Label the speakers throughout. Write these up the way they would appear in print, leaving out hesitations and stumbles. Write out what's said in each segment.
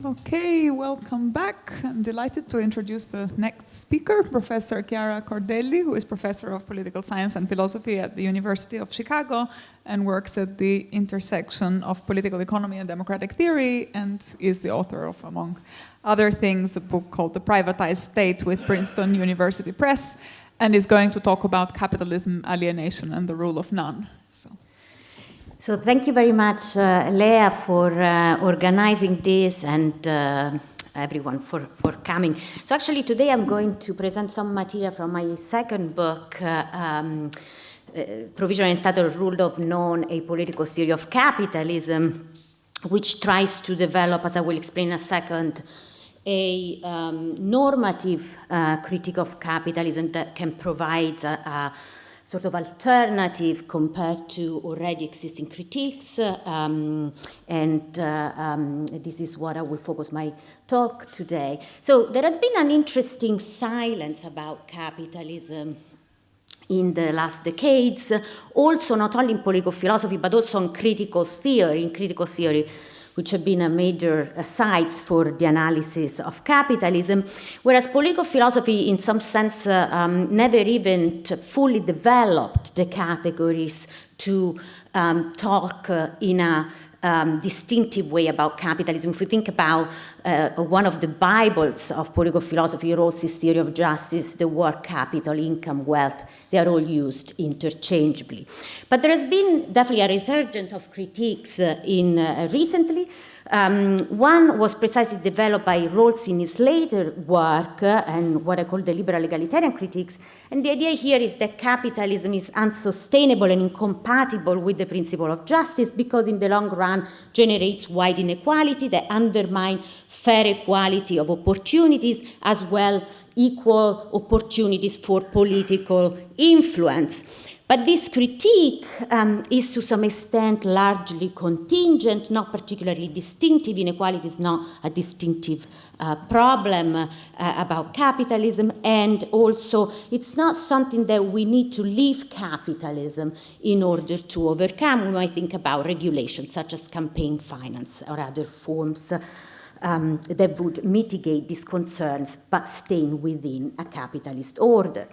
Speaker 1: Okay, welcome back. I'm delighted to introduce the next speaker, Professor Chiara Cordelli, who is Professor of Political Science and Philosophy at the University of Chicago and works at the intersection of political economy and democratic theory, and is the author of, among other things, a book called The Privatized State with Princeton University Press, and is going to talk about capitalism, alienation, and the rule of none.
Speaker 2: So thank you very much, Lea, for organizing this, and everyone for coming. So actually today I'm going to present some material from my second book, provisionally entitled Rule of None, A Political Theory of Capitalism, which tries to develop, as I will explain in a second, a normative critique of capitalism that can provide a sort of alternative compared to already existing critiques, and this is what I will focus my talk today. So there has been an interesting silence about capitalism in the last decades, also not only in political philosophy, but also in critical theory, which have been a major sites for the analysis of capitalism, whereas political philosophy, in some sense, never even fully developed the categories to talk in a distinctive way about capitalism. If we think about one of the Bibles of political philosophy, Rawls's theory of justice, the word capital, income, wealth, they are all used interchangeably. But there has been definitely a resurgence of critiques recently. One was precisely developed by Rawls in his later work and what I call the liberal egalitarian critiques. And the idea here is that capitalism is unsustainable and incompatible with the principle of justice because in the long run generates wide inequality that undermine fair equality of opportunities as well equal opportunities for political influence. But this critique is to some extent largely contingent, not particularly distinctive. Inequality is not a distinctive problem about capitalism, and also it's not something that we need to leave capitalism in order to overcome. We might think about regulations such as campaign finance or other forms that would mitigate these concerns but staying within a capitalist order.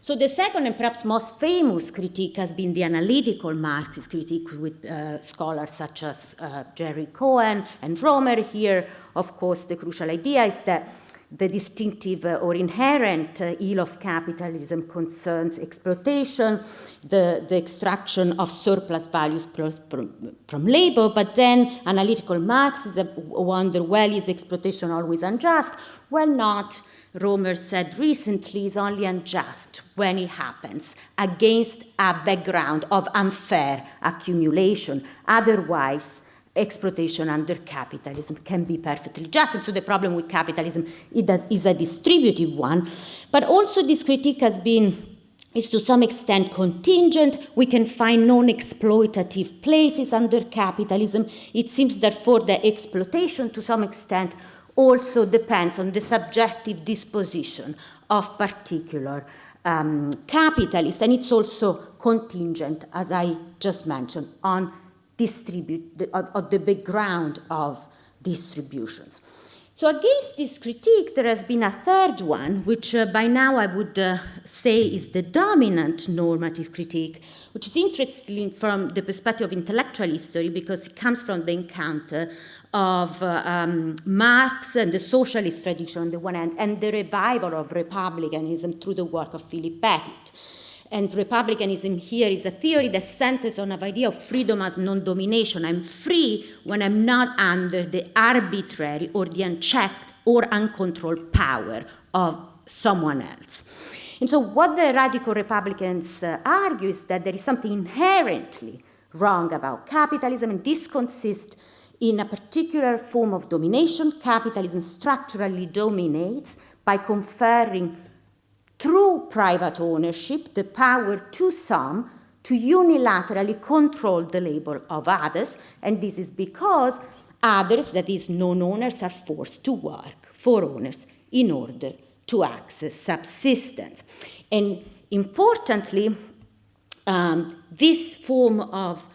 Speaker 2: So the second and perhaps most famous critique has been the analytical Marxist critique with scholars such as Jerry Cohen and Romer. Here, of course, the crucial idea is that the distinctive or inherent ill of capitalism concerns exploitation, the extraction of surplus values from labor, but then analytical Marxists wonder, well, is exploitation always unjust? Well, not. Romer said recently is only unjust when it happens against a background of unfair accumulation. Otherwise, exploitation under capitalism can be perfectly just. And so the problem with capitalism is a distributive one. But also this critique is to some extent contingent. We can find non-exploitative places under capitalism. It seems therefore that exploitation to some extent also depends on the subjective disposition of particular capitalists, and it's also contingent, as I just mentioned, on the background of distributions. So against this critique, there has been a third one, which by now I would say is the dominant normative critique, which is interesting from the perspective of intellectual history because it comes from the encounter of Marx and the socialist tradition on the one hand, and the revival of republicanism through the work of Philip Pettit. And republicanism here is a theory that centers on an idea of freedom as non-domination. I'm free when I'm not under the arbitrary or the unchecked or uncontrolled power of someone else. And so what the radical Republicans argue is that there is something inherently wrong about capitalism, and this consists in a particular form of domination. Capitalism structurally dominates by conferring through private ownership, the power to some to unilaterally control the labor of others, and this is because others, that is non-owners, are forced to work for owners in order to access subsistence. And importantly, this form of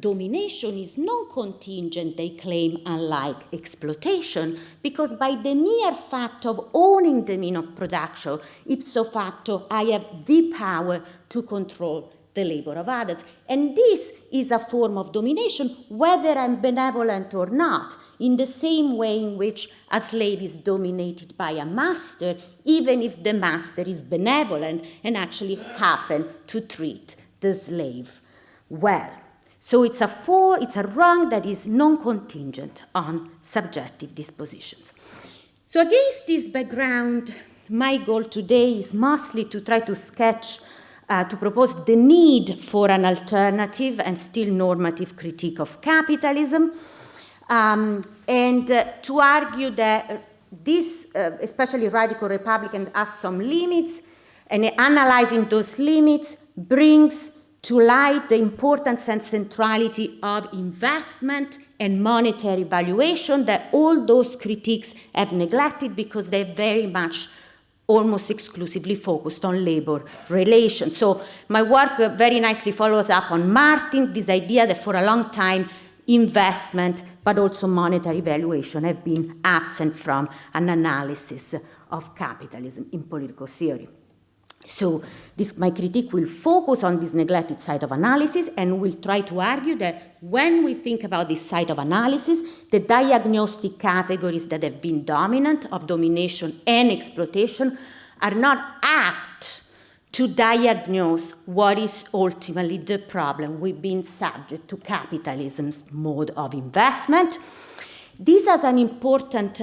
Speaker 2: domination is non-contingent, they claim, unlike exploitation, because by the mere fact of owning the means of production, ipso facto, I have the power to control the labor of others. And this is a form of domination, whether I'm benevolent or not, in the same way in which a slave is dominated by a master, even if the master is benevolent and actually happen to treat the slave well. So it's a wrong that is non-contingent on subjective dispositions. So against this background, my goal today is mostly to try to sketch, to propose the need for an alternative and still normative critique of capitalism, and to argue that this, especially radical Republican, has some limits, and analyzing those limits brings to light the importance and centrality of investment and monetary valuation that all those critiques have neglected because they're very much almost exclusively focused on labor relations. So my work very nicely follows up on Martin, this idea that for a long time investment but also monetary valuation have been absent from an analysis of capitalism in political theory. So my critique will focus on this neglected side of analysis and will try to argue that when we think about this side of analysis, the diagnostic categories that have been dominant of domination and exploitation are not apt to diagnose what is ultimately the problem with being subject to capitalism's mode of investment. This is an important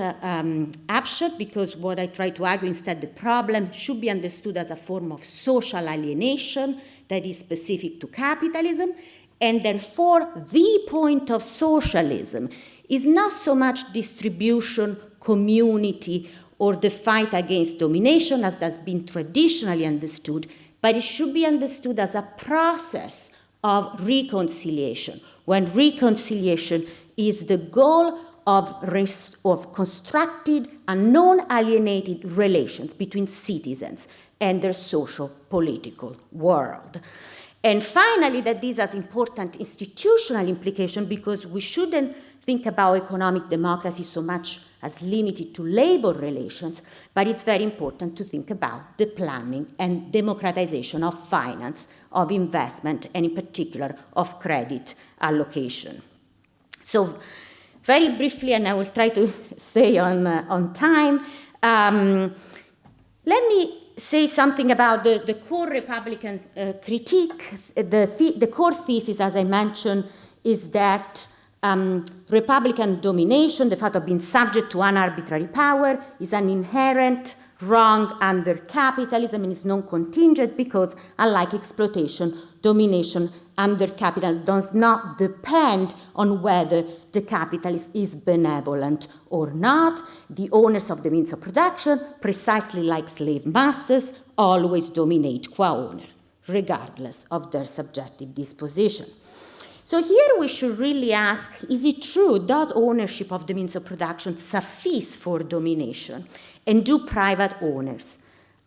Speaker 2: upshot because what I try to argue instead, the problem should be understood as a form of social alienation that is specific to capitalism, and therefore the point of socialism is not so much distribution, community, or the fight against domination as has been traditionally understood, but it should be understood as a process of reconciliation, when reconciliation is the goal of constructed and non-alienated relations between citizens and their social political world. And finally, that this has important institutional implication because we shouldn't think about economic democracy so much as limited to labor relations, but it's very important to think about the planning and democratization of finance, of investment, and in particular of credit allocation. So very briefly, and I will try to stay on time, let me say something about the core Republican critique. The core thesis, as I mentioned, is that Republican domination, the fact of being subject to an arbitrary power, is an inherent wrong under capitalism and is non-contingent because, unlike exploitation, domination under capitalism does not depend on whether the capitalist is benevolent or not. The owners of the means of production, precisely like slave masters, always dominate qua-owner, regardless of their subjective disposition. So here we should really ask, is it true, does ownership of the means of production suffice for domination? And do private owners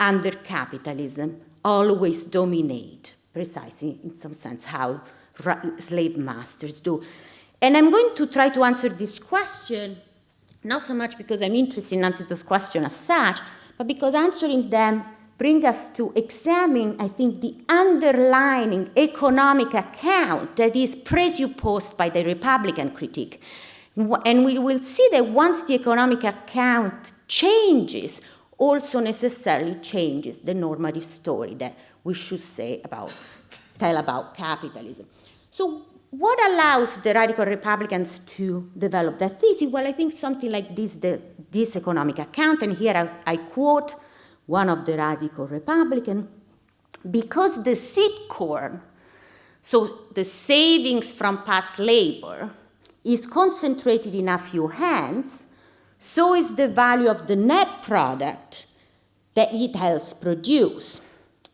Speaker 2: under capitalism always dominate, precisely in some sense how slave masters do? And I'm going to try to answer this question, not so much because I'm interested in answering this question as such, but because answering them bring us to examine, I think, the underlying economic account that is presupposed by the Republican critique. And we will see that once the economic account changes, also necessarily changes the normative story that we should tell about capitalism. So what allows the radical Republicans to develop that thesis? Well, I think something like this economic account, and here I quote one of the radical Republicans, because the seed corn, so the savings from past labor, is concentrated in a few hands, so is the value of the net product that it helps produce.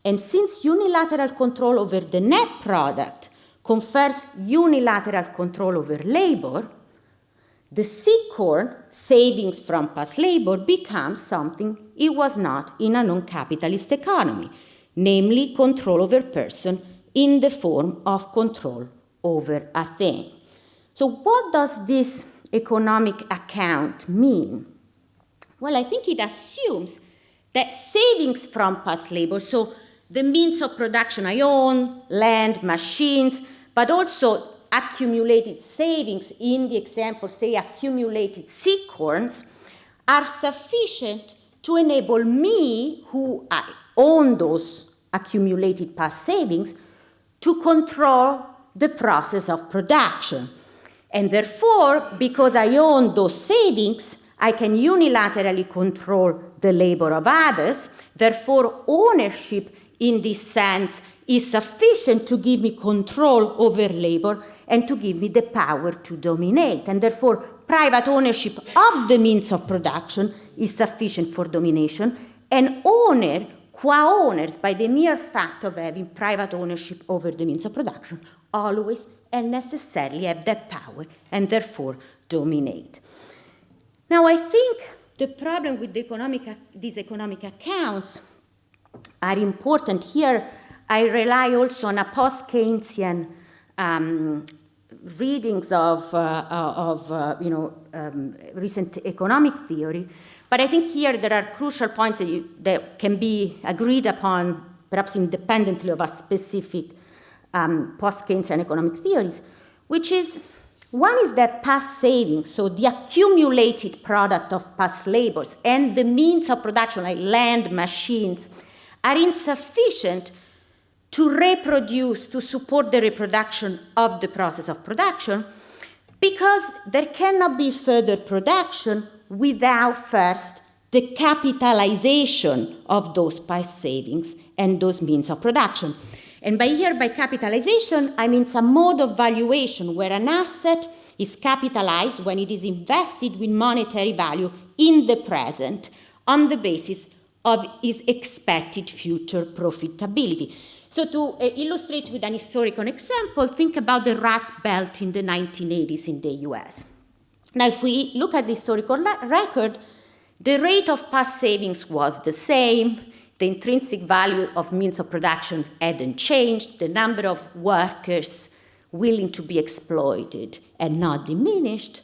Speaker 2: And since unilateral control over the net product confers unilateral control over labor, the sequel, savings from past labor, becomes something it was not in a non-capitalist economy, namely control over person in the form of control over a thing. So what does this economic account mean? Well, I think it assumes that savings from past labor, so the means of production I own, land, machines, but also accumulated savings, in the example, say accumulated sequence, are sufficient to enable me, who I own those accumulated past savings, to control the process of production. And therefore, because I own those savings, I can unilaterally control the labor of others. Therefore, ownership in this sense is sufficient to give me control over labor and to give me the power to dominate. And therefore, private ownership of the means of production is sufficient for domination, and co-owners, by the mere fact of having private ownership over the means of production, always and necessarily have that power and therefore dominate. Now, I think the problem with these economic accounts are important. Here, I rely also on a post-Keynesian readings of recent economic theory. But I think here there are crucial points that can be agreed upon, perhaps independently of a specific post-Keynesian economic theories, which is, one is that past savings, so the accumulated product of past labors and the means of production, like land, machines, are insufficient to reproduce, to support the reproduction of the process of production, because there cannot be further production without first the capitalization of those past savings and those means of production. And by capitalization, I mean some mode of valuation where an asset is capitalized when it is invested with monetary value in the present on the basis of its expected future profitability. So to illustrate with an historical example, think about the Rust Belt in the 1980s in the US. Now, if we look at the historical record, the rate of past savings was the same, the intrinsic value of means of production hadn't changed, the number of workers willing to be exploited had not diminished.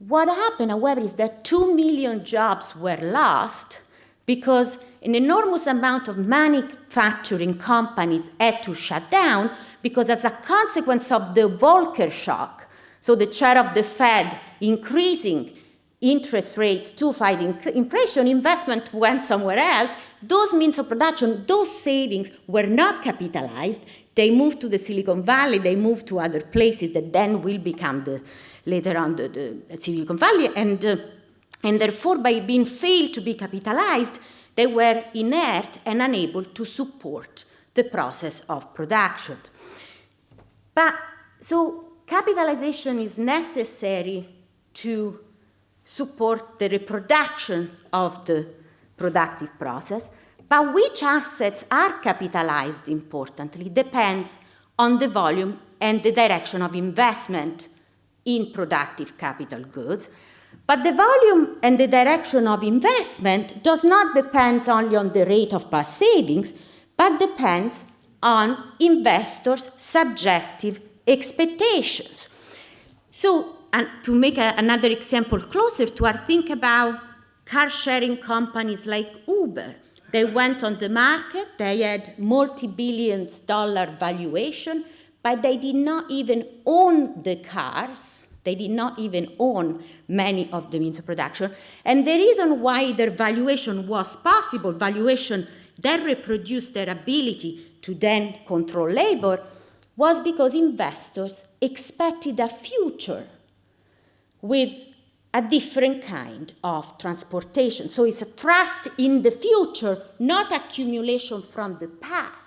Speaker 2: What happened, however, is that 2 million jobs were lost because an enormous amount of manufacturing companies had to shut down because as a consequence of the Volcker shock, so the chair of the Fed increasing interest rates to fight inflation, investment went somewhere else. Those means of production, those savings were not capitalized. They moved to the Silicon Valley, they moved to other places that then will become later on the Silicon Valley, and therefore by being failed to be capitalized, they were inert and unable to support the process of production. But so capitalization is necessary to support the reproduction of the productive process, but which assets are capitalized importantly depends on the volume and the direction of investment in productive capital goods. But the volume and the direction of investment does not depend only on the rate of past savings, but depends on investors' subjective expectations. So, and to make another example closer to our, think about car-sharing companies like Uber. They went on the market, they had multi-billions dollar valuation, but they did not even own the cars. They did not even own many of the means of production. And the reason why their valuation was possible, valuation that reproduced their ability to then control labor, was because investors expected a future with a different kind of transportation. So it's a trust in the future, not accumulation from the past,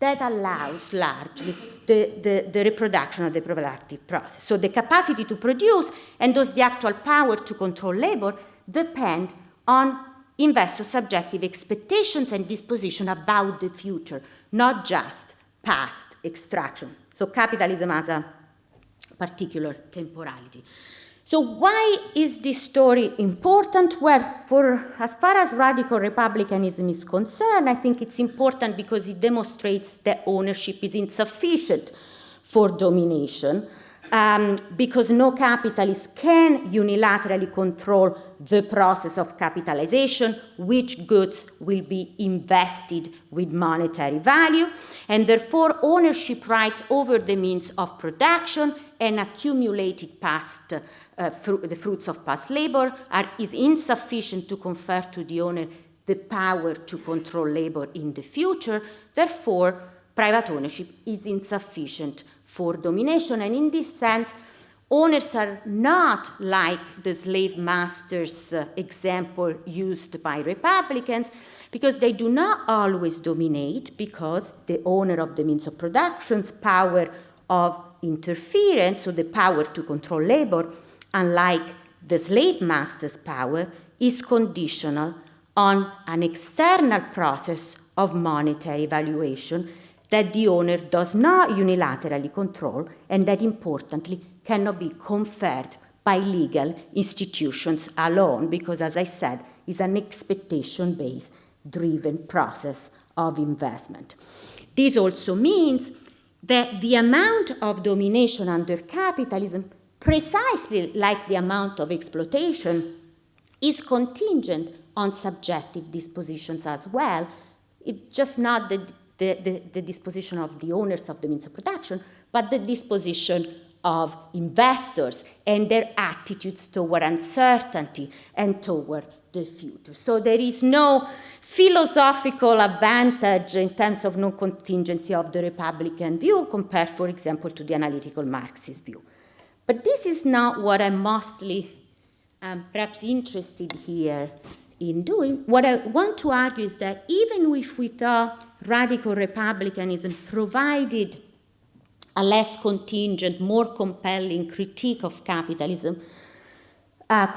Speaker 2: that allows largely the reproduction of the productive process. So the capacity to produce and thus the actual power to control labor depend on investors' subjective expectations and disposition about the future, not just past extraction. So capitalism has a particular temporality. So why is this story important? Well, as far as radical republicanism is concerned, I think it's important because it demonstrates that ownership is insufficient for domination, because no capitalist can unilaterally control the process of capitalization, which goods will be invested with monetary value, and therefore ownership rights over the means of production and accumulated past the fruits of past labor is insufficient to confer to the owner the power to control labor in the future. Therefore, private ownership is insufficient for domination. And in this sense, owners are not like the slave masters example used by Republicans, because they do not always dominate, because the owner of the means of production's power of interference, so the power to control labor, unlike the slave master's power, is conditional on an external process of monetary valuation that the owner does not unilaterally control and that, importantly, cannot be conferred by legal institutions alone, because, as I said, is an expectation-based driven process of investment. This also means that the amount of domination under capitalism, precisely like the amount of exploitation, is contingent on subjective dispositions as well. It's just not the disposition of the owners of the means of production, but the disposition of investors and their attitudes toward uncertainty and toward the future. So there is no philosophical advantage in terms of non-contingency of the Republican view compared, for example, to the analytical Marxist view. But this is not what I'm mostly perhaps interested here in doing. What I want to argue is that even if we thought radical republicanism provided a less contingent, more compelling critique of capitalism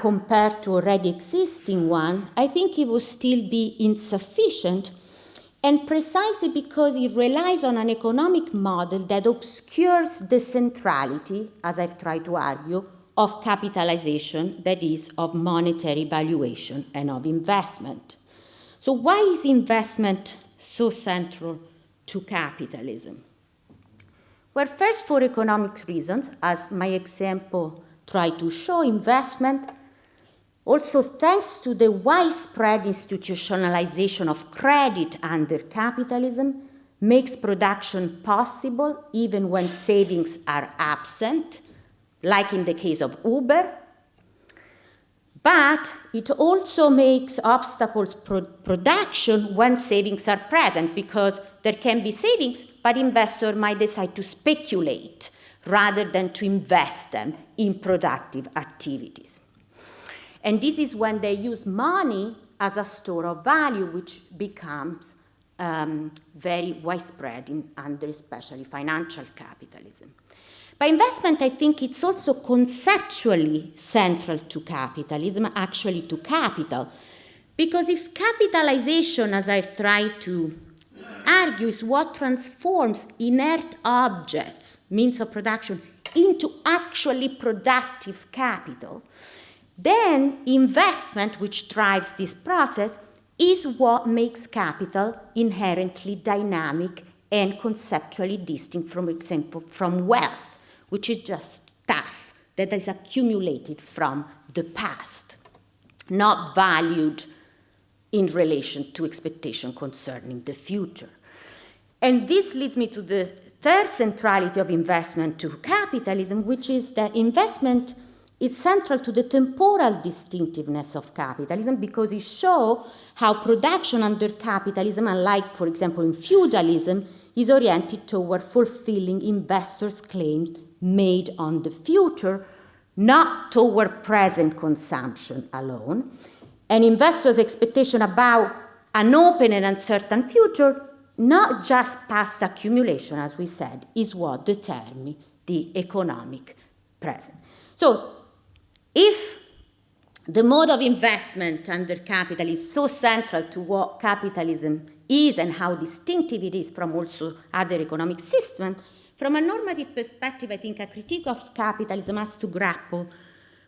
Speaker 2: compared to already existing one, I think it would still be insufficient, and precisely because it relies on an economic model that obscures the centrality, as I've tried to argue, of capitalization, that is, of monetary valuation and of investment. So why is investment so central to capitalism? Well, first, for economic reasons, as my example tried to show, investment, also thanks to the widespread institutionalization of credit under capitalism, makes production possible even when savings are absent, like in the case of Uber. But it also makes obstacles production when savings are present, because there can be savings, but investors might decide to speculate rather than to invest them in productive activities. And this is when they use money as a store of value, which becomes very widespread under especially financial capitalism. By investment, I think it's also conceptually central to capitalism, actually to capital, because if capitalization, as I've tried to argue, is what transforms inert objects, means of production, into actually productive capital, then investment, which drives this process, is what makes capital inherently dynamic and conceptually distinct, from example, from wealth, which is just stuff that is accumulated from the past, not valued in relation to expectation concerning the future. And this leads me to the third centrality of investment to capitalism, which is that investment is central to the temporal distinctiveness of capitalism, because it shows how production under capitalism, unlike, for example, in feudalism, is oriented toward fulfilling investors' claims made on the future, not toward present consumption alone. And investors' expectation about an open and uncertain future, not just past accumulation, as we said, is what determines the economic present. So if the mode of investment under capital is so central to what capitalism is and how distinctive it is from also other economic systems. From a normative perspective, I think a critique of capitalism has to grapple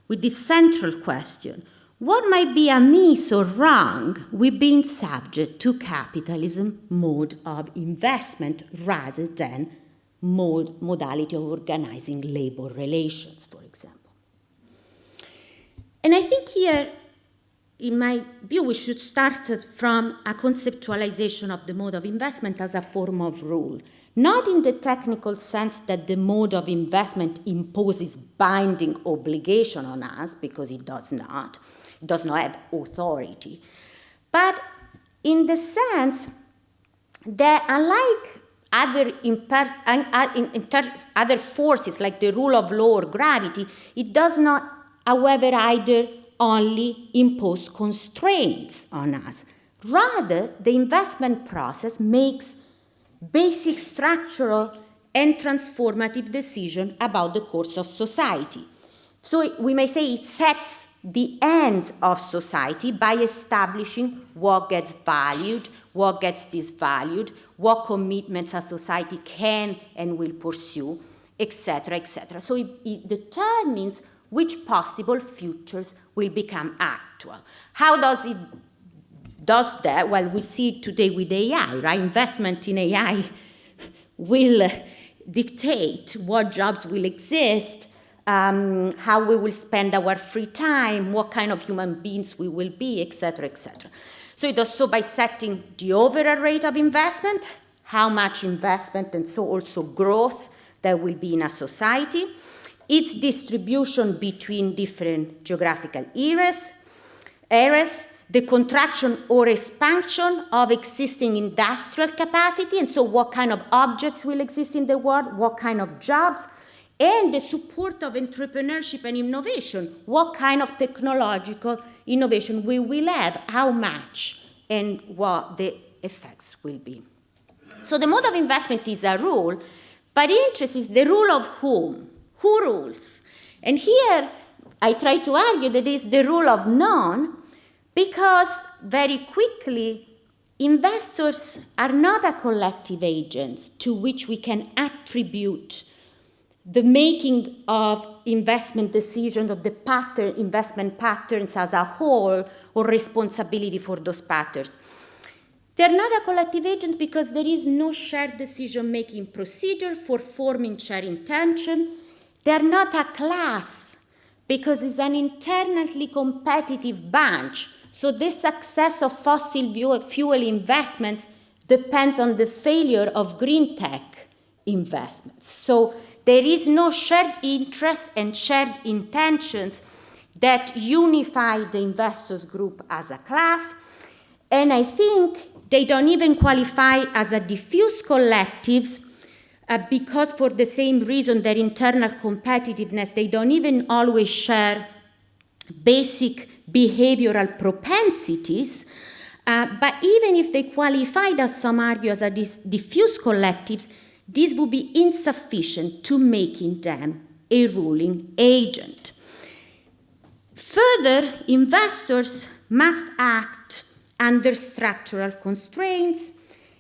Speaker 2: with this central question. What might be amiss or wrong with being subject to capitalism mode of investment rather than modality of organizing labor relations, for example? And I think here, in my view, we should start from a conceptualization of the mode of investment as a form of rule, not in the technical sense that the mode of investment imposes binding obligation on us, because it does not have authority, but in the sense that unlike other forces like the rule of law or gravity, it does not, however, either only impose constraints on us. Rather, the investment process makes basic structural and transformative decisions about the course of society. So we may say it sets the ends of society by establishing what gets valued, what gets disvalued, what commitments a society can and will pursue, etc., etc. So it determines which possible futures will become actual. How does it does that? Well, we see it today with AI, right? Investment in AI will dictate what jobs will exist, how we will spend our free time, what kind of human beings we will be, etc., etc. So it does so by setting the overall rate of investment, how much investment, and so also growth there will be in a society, its distribution between different geographical areas, the contraction or expansion of existing industrial capacity, and so what kind of objects will exist in the world, what kind of jobs, and the support of entrepreneurship and innovation, what kind of technological innovation we will have, how much, and what the effects will be. So the mode of investment is a rule, but interest is the rule of whom? Who rules? And here I try to argue that it's the rule of none, because very quickly investors are not a collective agent to which we can attribute the making of investment decisions, of the investment patterns as a whole, or responsibility for those patterns. They're not a collective agent because there is no shared decision-making procedure for forming shared intention. They're not a class because it's an internally competitive bunch. So the success of fossil fuel investments depends on the failure of green tech investments. So there is no shared interest and shared intentions that unify the investors group as a class. And I think they don't even qualify as a diffuse collectives because for the same reason, their internal competitiveness, they don't even always share basic behavioral propensities. But even if they qualified, as some argue, as a diffuse collectives, this would be insufficient to making them a ruling agent. Further, investors must act under structural constraints,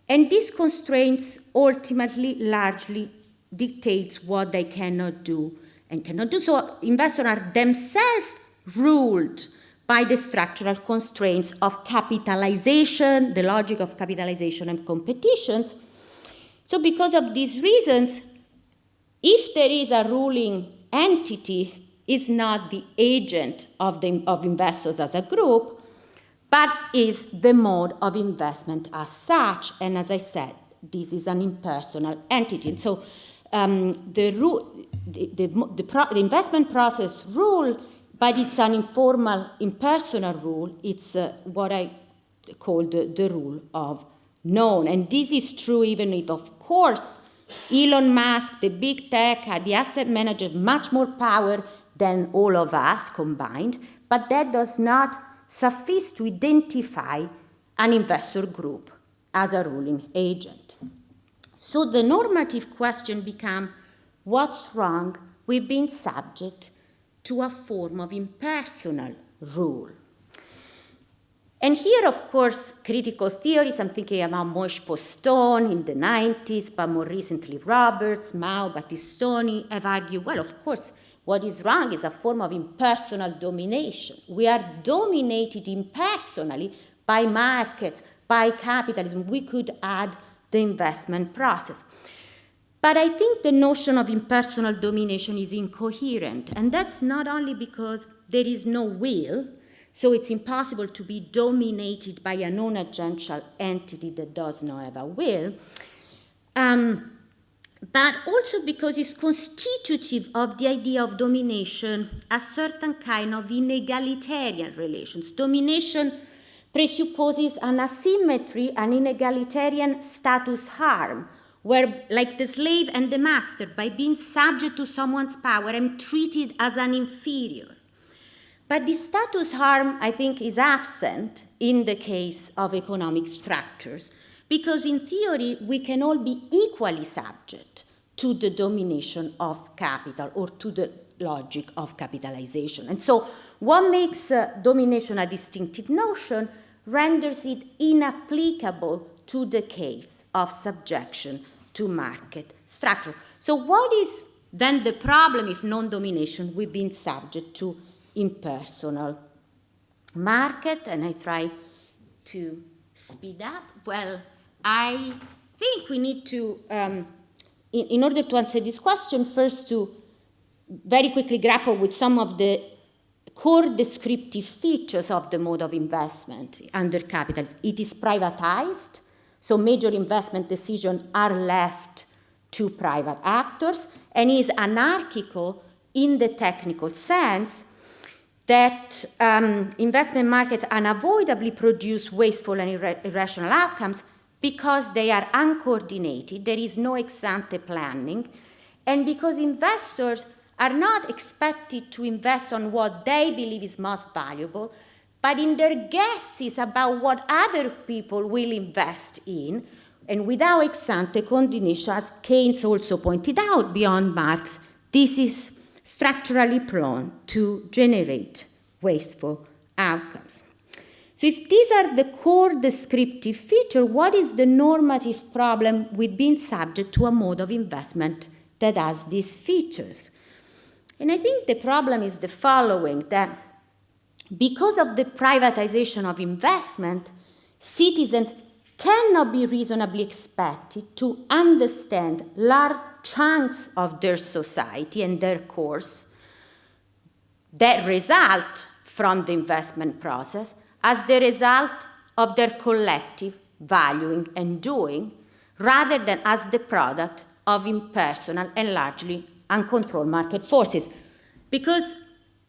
Speaker 2: and these constraints ultimately largely dictates what they cannot do and cannot do. So investors are themselves ruled by the structural constraints of capitalization, the logic of capitalization and competitions. So because of these reasons, if there is a ruling entity, it's not the agent of investors as a group, but is the mode of investment as such. And as I said, this is an impersonal entity. And so the investment process rule, but it's an informal, impersonal rule. It's what I call the rule of known. And this is true even if, of course, Elon Musk, the big tech, the asset manager, much more power than all of us combined, but that does not suffice to identify an investor group as a ruling agent. So the normative question becomes, what's wrong with being subject to a form of impersonal rule. And here, of course, critical theories, I'm thinking about Moïse Postone in the 90s, but more recently Roberts, Mao, Battistoni have argued, well, of course, what is wrong is a form of impersonal domination. We are dominated impersonally by markets, by capitalism. We could add the investment process. But I think the notion of impersonal domination is incoherent, and that's not only because there is no will, so it's impossible to be dominated by a non-agential entity that does not have a will, but also because it's constitutive of the idea of domination as certain kind of inegalitarian relations. Domination presupposes an asymmetry, an inegalitarian status harm, where, like the slave and the master, by being subject to someone's power, I'm treated as an inferior. But the status harm, I think, is absent in the case of economic structures, because in theory, we can all be equally subject to the domination of capital or to the logic of capitalization. And so what makes domination a distinctive notion renders it inapplicable to the case of subjection to market structure. So what is then the problem if non-domination we've been subject to impersonal market? And I try to speed up. Well, I think we need to, in order to answer this question, first to very quickly grapple with some of the core descriptive features of the mode of investment under capitalism. It is privatized, so major investment decisions are left to private actors, and is anarchical in the technical sense that investment markets unavoidably produce wasteful and irrational outcomes because they are uncoordinated, there is no ex-ante planning, and because investors are not expected to invest on what they believe is most valuable, but in their guesses about what other people will invest in, and without ex-ante coordination, as Keynes also pointed out beyond Marx, this is structurally prone to generate wasteful outcomes. So if these are the core descriptive features, what is the normative problem with being subject to a mode of investment that has these features? And I think the problem is the following, that because of the privatization of investment, citizens cannot be reasonably expected to understand large chunks of their society and their course that result from the investment process as the result of their collective valuing and doing, rather than as the product of impersonal and largely uncontrolled market forces. Because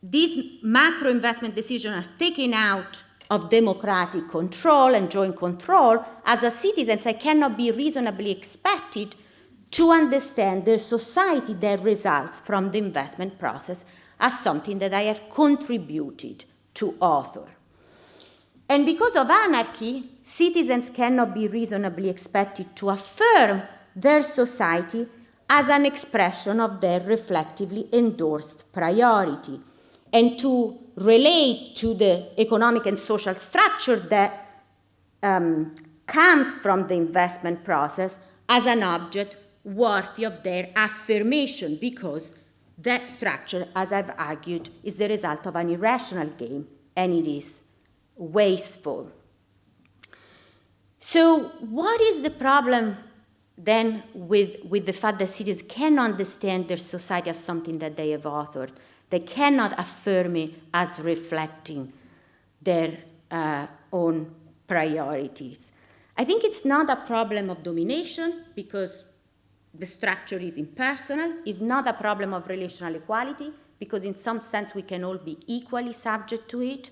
Speaker 2: these macro investment decisions are taken out of democratic control and joint control, as a citizen, I cannot be reasonably expected to understand the society that results from the investment process as something that I have contributed to author. And because of anarchy, citizens cannot be reasonably expected to affirm their society as an expression of their reflectively endorsed priority, and to relate to the economic and social structure that comes from the investment process as an object worthy of their affirmation, because that structure, as I've argued, is the result of an irrational game, and it is wasteful. So what is the problem then with the fact that citizens cannot understand their society as something that they have authored? They cannot affirm it as reflecting their own priorities. I think it's not a problem of domination, because the structure is impersonal. It's not a problem of relational equality, because in some sense we can all be equally subject to it.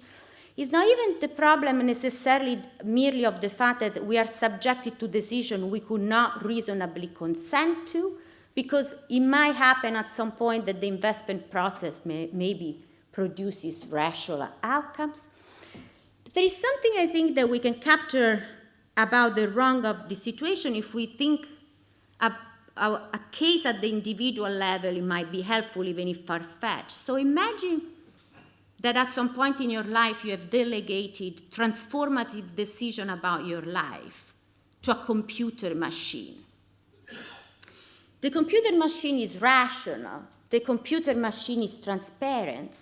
Speaker 2: It's not even the problem necessarily merely of the fact that we are subjected to decisions we could not reasonably consent to, because it might happen at some point that the investment process maybe produces rational outcomes. But there is something I think that we can capture about the wrong of the situation. If we think a case at the individual level, it might be helpful even if far-fetched. So imagine that at some point in your life you have delegated transformative decision about your life to a computer machine. The computer machine is rational, the computer machine is transparent,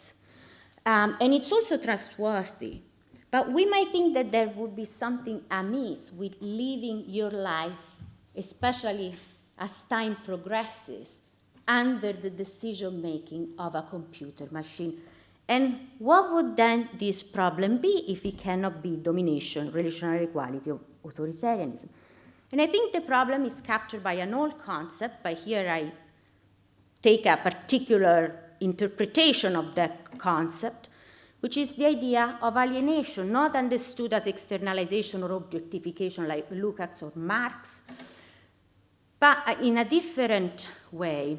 Speaker 2: and it's also trustworthy. But we might think that there would be something amiss with living your life, especially as time progresses, under the decision-making of a computer machine. And what would then this problem be if it cannot be domination, relational equality, or authoritarianism? And I think the problem is captured by an old concept, but here I take a particular interpretation of that concept, which is the idea of alienation, not understood as externalization or objectification like Lukács or Marx, but in a different way.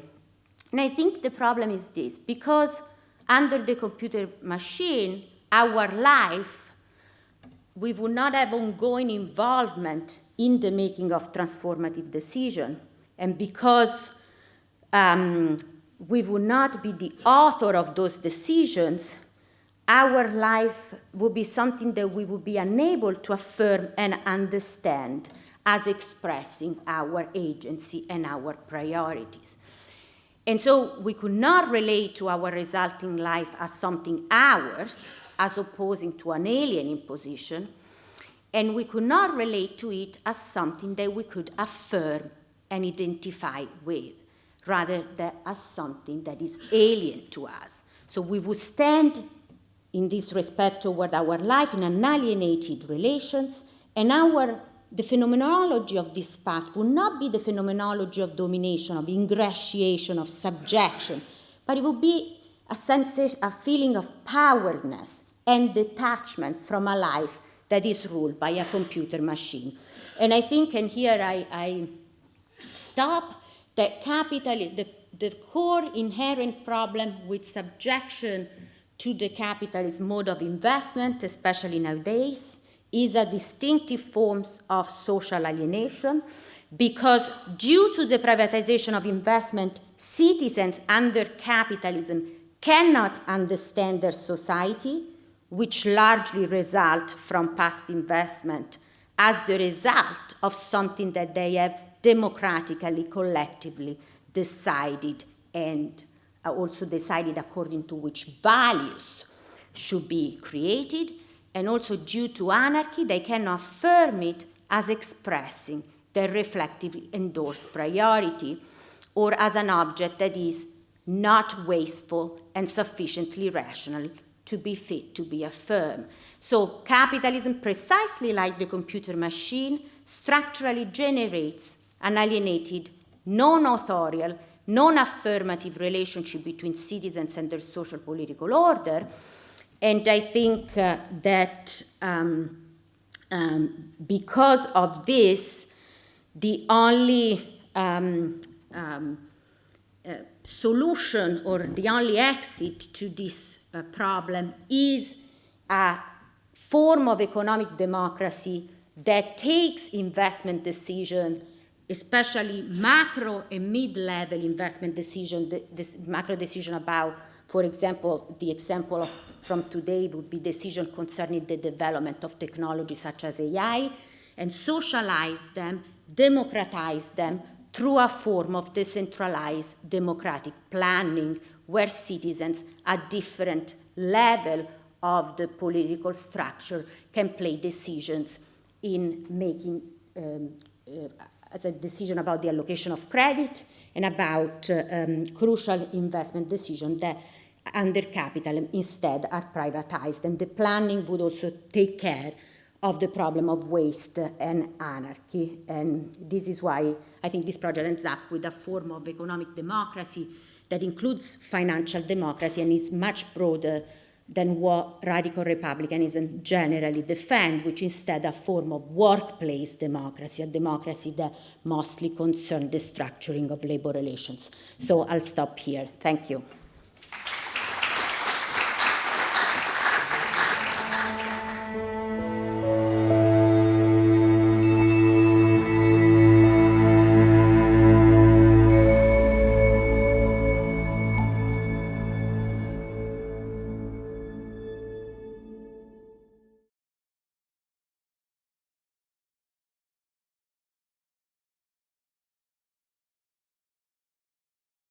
Speaker 2: And I think the problem is this, because under the computer machine, our life, we would not have ongoing involvement in the making of transformative decision. And because we would not be the author of those decisions, our life would be something that we would be unable to affirm and understand as expressing our agency and our priorities. And so we could not relate to our resulting life as something ours, as opposing to an alien imposition, and we could not relate to it as something that we could affirm and identify with, rather than as something that is alien to us. So we would stand in this respect toward our life in an alienated relations, and the phenomenology of this fact would not be the phenomenology of domination, of ingratiation, of subjection, but it would be a sensation, a feeling of powerlessness and detachment from a life that is ruled by a computer machine. And I think, and here I stop, that the core inherent problem with subjection to the capitalist mode of investment, especially nowadays, is a distinctive forms of social alienation, because due to the privatization of investment, citizens under capitalism cannot understand their society, which largely result from past investment, as the result of something that they have democratically, collectively decided, and also decided according to which values should be created. And also due to anarchy, they cannot affirm it as expressing their reflectively endorsed priority, or as an object that is not wasteful and sufficiently rational to be fit to be affirmed. So capitalism, precisely like the computer machine, structurally generates an alienated, non-authorial, non-affirmative relationship between citizens and their social political order. And I think that because of this, the only solution or the only exit to this problem is a form of economic democracy that takes investment decision, especially macro and mid-level investment decision, this macro decision about, for example, the example from today would be decision concerning the development of technology such as AI, and socialize them, democratize them through a form of decentralized democratic planning where citizens at different level of the political structure can play decisions in making as a decision about the allocation of credit and about crucial investment decisions that under capitalism instead are privatized. And the planning would also take care of the problem of waste and anarchy. And this is why I think this project ends up with a form of economic democracy that includes financial democracy and is much broader than what radical republicanism generally defend, which instead a form of workplace democracy, a democracy that mostly concerns the structuring of labor relations. So I'll stop here. Thank you.